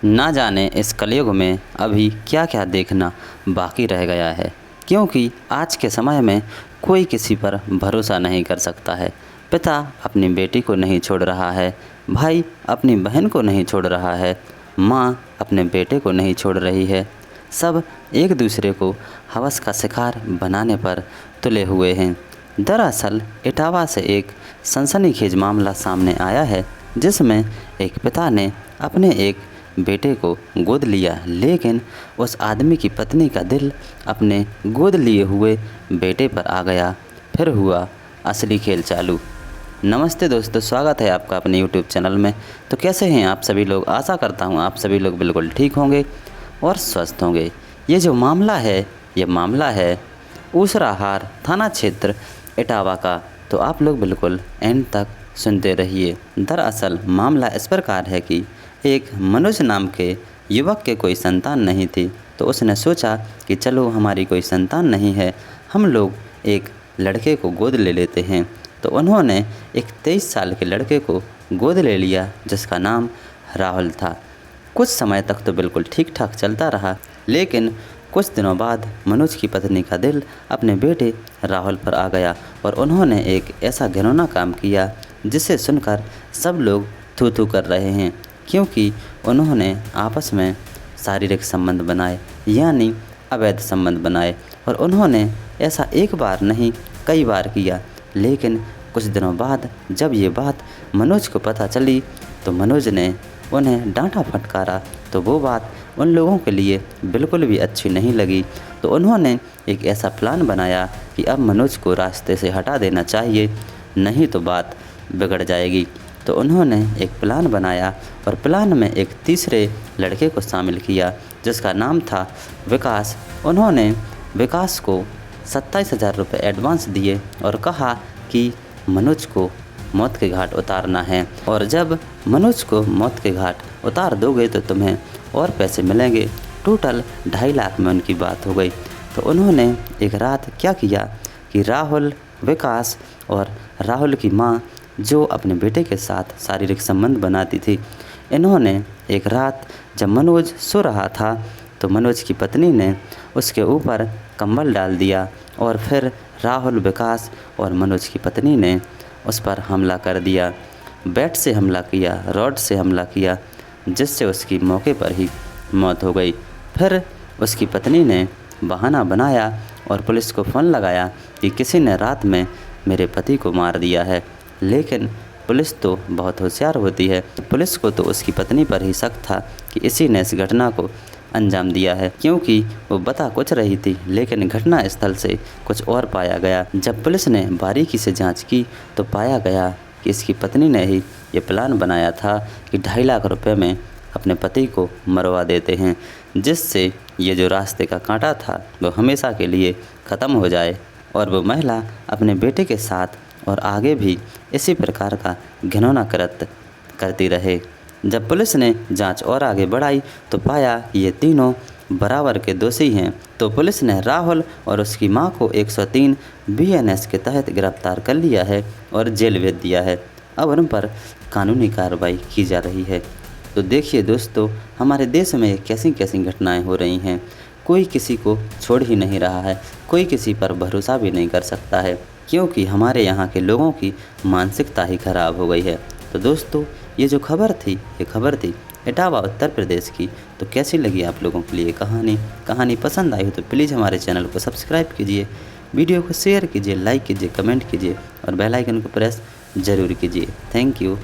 ना जाने इस कलयुग में अभी क्या क्या देखना बाकी रह गया है, क्योंकि आज के समय में कोई किसी पर भरोसा नहीं कर सकता है। पिता अपनी बेटी को नहीं छोड़ रहा है, भाई अपनी बहन को नहीं छोड़ रहा है, माँ अपने बेटे को नहीं छोड़ रही है। सब एक दूसरे को हवस का शिकार बनाने पर तुले हुए हैं। दरअसल इटावा से एक सनसनीखेज मामला सामने आया है, जिसमें एक पिता ने अपने एक बेटे को गोद लिया, लेकिन उस आदमी की पत्नी का दिल अपने गोद लिए हुए बेटे पर आ गया। फिर हुआ असली खेल चालू। नमस्ते दोस्तों, स्वागत है आपका अपने YouTube चैनल में। तो कैसे हैं आप सभी लोग? आशा करता हूं आप सभी लोग बिल्कुल ठीक होंगे और स्वस्थ होंगे। ये जो मामला है, ये मामला है ऊसराहार थाना क्षेत्र इटावा का। तो आप लोग बिल्कुल एंड तक सुनते रहिए। दरअसल मामला इस प्रकार है कि एक मनोज नाम के युवक के कोई संतान नहीं थी, तो उसने सोचा कि चलो हमारी कोई संतान नहीं है, हम लोग एक लड़के को गोद ले लेते हैं। तो उन्होंने एक 23 साल के लड़के को गोद ले लिया, जिसका नाम राहुल था। कुछ समय तक तो बिल्कुल ठीक ठाक चलता रहा, लेकिन कुछ दिनों बाद मनोज की पत्नी का दिल अपने बेटे राहुल पर आ गया और उन्होंने एक ऐसा घिनौना काम किया जिसे सुनकर सब लोग थू थू कर रहे हैं, क्योंकि उन्होंने आपस में शारीरिक संबंध बनाए, यानी अवैध संबंध बनाए। और उन्होंने ऐसा एक बार नहीं कई बार किया। लेकिन कुछ दिनों बाद जब ये बात मनोज को पता चली, तो मनोज ने उन्हें डांटा फटकारा। तो वो बात उन लोगों के लिए बिल्कुल भी अच्छी नहीं लगी। तो उन्होंने एक ऐसा प्लान बनाया कि अब मनोज को रास्ते से हटा देना चाहिए, नहीं तो बात बिगड़ जाएगी। तो उन्होंने एक प्लान बनाया और प्लान में एक तीसरे लड़के को शामिल किया, जिसका नाम था विकास। उन्होंने विकास को 27,000 रुपये एडवांस दिए और कहा कि मनोज को मौत के घाट उतारना है, और जब मनोज को मौत के घाट उतार दोगे तो तुम्हें और पैसे मिलेंगे। टोटल 2.5 लाख में उनकी बात हो गई। तो उन्होंने एक रात क्या किया कि राहुल, विकास और राहुल की माँ, जो अपने बेटे के साथ शारीरिक संबंध बनाती थी, इन्होंने एक रात जब मनोज सो रहा था, तो मनोज की पत्नी ने उसके ऊपर कंबल डाल दिया और फिर राहुल, विकास और मनोज की पत्नी ने उस पर हमला कर दिया। बैट से हमला किया, रॉड से हमला किया, जिससे उसकी मौके पर ही मौत हो गई। फिर उसकी पत्नी ने बहाना बनाया और पुलिस को फ़ोन लगाया कि किसी ने रात में मेरे पति को मार दिया है। लेकिन पुलिस तो बहुत होशियार होती है। पुलिस को तो उसकी पत्नी पर ही शक था कि इसी ने इस घटना को अंजाम दिया है, क्योंकि वो बता कुछ रही थी, लेकिन घटना स्थल से कुछ और पाया गया। जब पुलिस ने बारीकी से जांच की तो पाया गया कि इसकी पत्नी ने ही ये प्लान बनाया था कि 2.5 लाख रुपए में अपने पति को मरवा देते हैं, जिससे ये जो रास्ते का कांटा था वो हमेशा के लिए ख़त्म हो जाए और वो महिला अपने बेटे के साथ और आगे भी इसी प्रकार का घिनौना कृत्य करती रहे। जब पुलिस ने जांच और आगे बढ़ाई तो पाया कि ये तीनों बराबर के दोषी हैं। तो पुलिस ने राहुल और उसकी मां को 103 BNS के तहत गिरफ्तार कर लिया है और जेल भेज दिया है। अब उन पर कानूनी कार्रवाई की जा रही है। तो देखिए दोस्तों, हमारे देश में कैसी कैसी घटनाएं हो रही हैं। कोई किसी को छोड़ ही नहीं रहा है, कोई किसी पर भरोसा भी नहीं कर सकता है, क्योंकि हमारे यहाँ के लोगों की मानसिकता ही खराब हो गई है। तो दोस्तों, ये जो खबर थी इटावा उत्तर प्रदेश की। तो कैसी लगी आप लोगों के लिए कहानी पसंद आई हो तो प्लीज़ हमारे चैनल को सब्सक्राइब कीजिए, वीडियो को शेयर कीजिए, लाइक कीजिए, कमेंट कीजिए और बेल आइकन को प्रेस ज़रूर कीजिए। Thank you.